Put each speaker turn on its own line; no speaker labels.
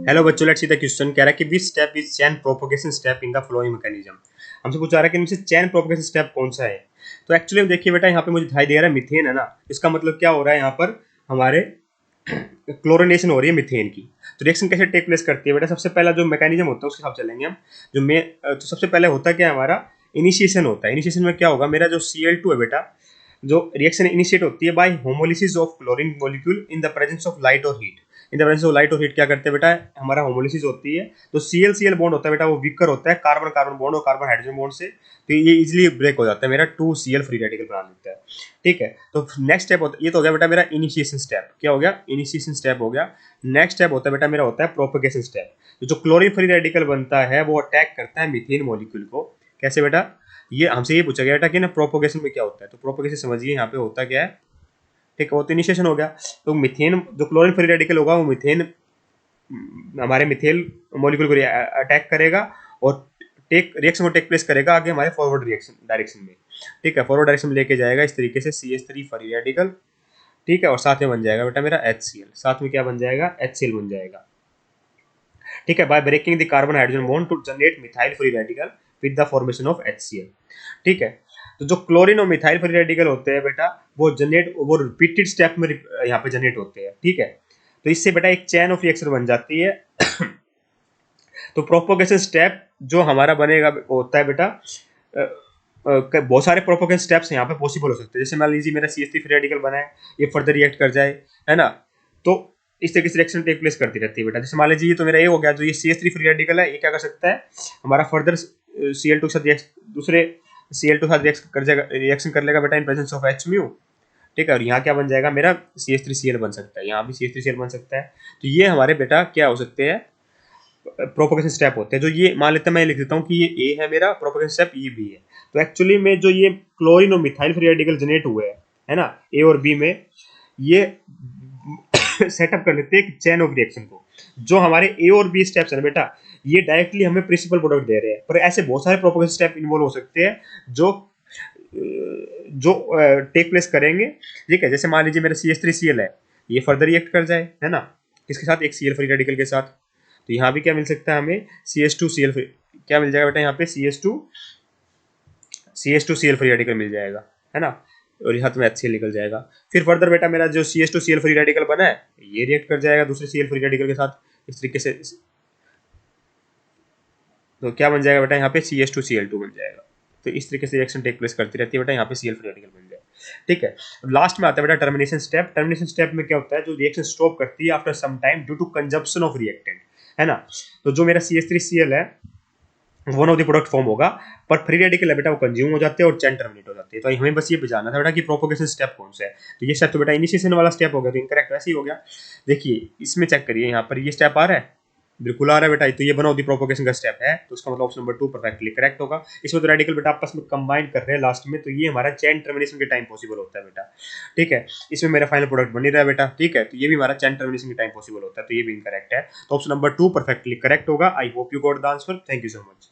Hello बच्चों, let's see the question. कह रहा है कि which step is chain propagation step in the flowing mechanism. हमसे पूछा रहा है कि इनमें से चेन प्रोपोगेशन स्टेप कौन सा है। तो एक्चुअली देखिए बेटा, यहाँ पे मुझे दिखाई दे रहा है मीथेन है ना। इसका मतलब क्या हो रहा है, यहाँ पर हमारे क्लोरिनेशन हो रही है मीथेन की। तो रिएक्शन कैसे टेक प्लेस करती है बेटा, सबसे पहला जो मैकेनिज्म होता है उसके हिसाब से चलेंगे हम। तो सबसे पहले होता क्या है हमारा, इनिशिएशन होता है। इनिशिएशन में क्या होगा, मेरा जो Cl2 है बेटा, जो रिएक्शन इनिशिएट होती है by homolysis of chlorine molecule in the presence of light और heat. In the presence of light और हीट क्या करते हैं बेटा, हमारा होमोलिसिस होती है। तो Cl बॉन्ड होता है बेटा, वो वीकर होता है कार्बन कार्बन बॉन्ड और कार्बन हाइड्रोजन बॉन्ड से। तो ये इजीली ब्रेक हो जाता है, मेरा 2Cl फ्री रेडिकल बना देता है। ठीक है, तो नेक्स्ट स्टेप होता है, ये तो हो गया बेटा मेरा इनिशिएशन स्टेप। क्या हो गया, इनिशिएशन स्टेप हो गया। नेक्स्ट स्टेप होता है बेटा मेरा, होता है प्रोपेगेशन स्टेप। तो जो क्लोरीन फ्री रेडिकल बनता है वो अटैक करता है मीथेन मॉलिक्यूल को। कैसे बेटा, ये हमसे ये पूछा गया बेटा कि ना प्रोपोगेशन में क्या होता है। तो प्रोपोगेशन समझिए यहाँ पे होता क्या है। ठीक है, वो तो इनिशिएशन हो गया। तो मीथेन जो क्लोरीन फ्री रेडिकल होगा वो मीथेन हमारे मिथेल मॉलिक्यूल को अटैक करेगा और रिएक्शन को टेक प्लेस करेगा आगे हमारे फॉरवर्ड रिएक्शन डायरेक्शन में। ठीक है, फॉरवर्ड डायरेक्शन में लेके जाएगा इस तरीके से CH3 फ्री रेडिकल। ठीक है, और साथ में बन जाएगा बेटा मेरा HCl। साथ में क्या बन जाएगा, HCl बन जाएगा। ठीक है, by breaking the carbon hydrogen bond to generate methyl free radical with the formation of HCl। ठीक है, तो जो क्लोरीन और मिथाइल फ्री रेडिकल होते हैं बेटा, वो रिपीटेड स्टेप में यहाँ पे जनरेट होते हैं। ठीक है, तो इससे बेटा एक चैन ऑफ रिएक्शन बन जाती है। तो प्रोपोगेशन स्टेप जो हमारा बनेगा होता है बेटा, बहुत सारे प्रोपोगेशन स्टेप्स यहाँ पे पॉसिबल हो सकते हैं। जैसे मान लीजिए मेरा CH3 फ्री रेडिकल बना है, ये फर्दर रिएक्ट कर जाए, है ना। तो इस तरीके से रिएक्शन टेक प्लेस करती रहती है बेटा। जैसे मान लीजिए ये तो मेरा ये हो गया, जो ये CH3 फ्री रेडिकल है, ये क्या कर सकता है, हमारा फर्दर Cl2 के साथ दूसरे Cl2 के साथ रिएक्शन कर लेगा बेटा in presence of H mu. ठीक है, और यहाँ क्या बन जाएगा मेरा CH3Cl बन सकता है, यहाँ भी CH3Cl बन सकता है। तो ये हमारे बेटा क्या हो सकते हैं, प्रोपोगेशन स्टेप होते हैं। जो ये मान लेते हैं, मैं लिख देता हूँ कि ये ए है मेरा प्रोपोगेशन स्टेप, ये बी है। तो एक्चुअली में जो ये क्लोरीन और मिथाइल फ्री रेडिकल जनरेट हुए हैं, है ना, ए और बी में, ये सेटअप कर लेते हैं चेन ऑफ रिएक्शन को। जो हमारे ए और बी स्टेप्स है ना बेटा, ये डायरेक्टली हमें प्रिंसिपल प्रोडक्ट दे रहे हैं, पर ऐसे बहुत सारे प्रोपोगेशन स्टेप इन्वॉल्व हो सकते हैं जो जो टेक प्लेस करेंगे। ठीक है, जैसे मान लीजिए मेरा CH3Cl है, ये फर्दर रिएक्ट कर जाए, है ना, किसके साथ, एक Cl फ्री रेडिकल के साथ। तो यहाँ भी क्या मिल सकता है हमें, CH2Cl फ्री, क्या मिल जाएगा बेटा यहाँ पे, CH2Cl फ्री रेडिकल मिल जाएगा, है ना, और यहाँ में HCl निकल जाएगा। फिर फर्दर बेटा मेरा जो CH2Cl फ्री रेडिकल बना है, ये रिएक्ट कर जाएगा दूसरे Cl फ्री रेडिकल के साथ इस तरीके से। तो क्या बन जाएगा बेटा यहाँ पे, CH2Cl2 बन जाएगा। तो इस तरीके से रिएक्शन टेक प्लेस करती रहती है बेटा, यहाँ पे Cl फ्री रेडिकल बन जाए। ठीक है, लास्ट में आता है बेटा टर्मिनेशन स्टेप। टर्मिनेशन स्टेप में क्या होता है, जो रिएक्शन स्टॉप करती है after some time due to consumption of reactant, है ना। तो जो मेरा CH3Cl है, one of the product form होगा, पर फ्री रेडिकल है बेटा वो कंज्यूम हो जाते हैं और चैन टर्मिनेट हो जाती है। तो हमें बस ये जानना था बेटा कि प्रोपोगेशन स्टेप कौन सा है। तो ये स्टेप तो बेटा इनिशिएशन वाला स्टेप हो गया, तो इनकरेक्ट वैसे ही हो गया। देखिए इसमें चेक करिए, यहाँ पर ये स्टेप आ रहा है, बिल्कुल आ रहा है बेटा। तो ये वन ऑफ द प्रोपोगेशन का स्टेप है, तो उसका मतलब ऑप्शन नंबर 2 परफेक्टली करेक्ट होगा। इसमें तो रेडिकल बेटा आपस में कंबाइन कर रहे हैं लास्ट में, तो ये हमारा चैन टर्मिनेशन के टाइम पॉसिबल होता है बेटा। ठीक है, इसमें मेरा फाइनल प्रोडक्ट बन ही रहा है बेटा। ठीक है, तो ये भी हमारा चैन टर्मिनेशन के टाइम पॉसिबल होता है, तो ये भी इनकरेक्ट है। तो ऑप्शन नंबर 2 परफेक्टली करेक्ट होगा। I hope you got the answer. Thank you so much.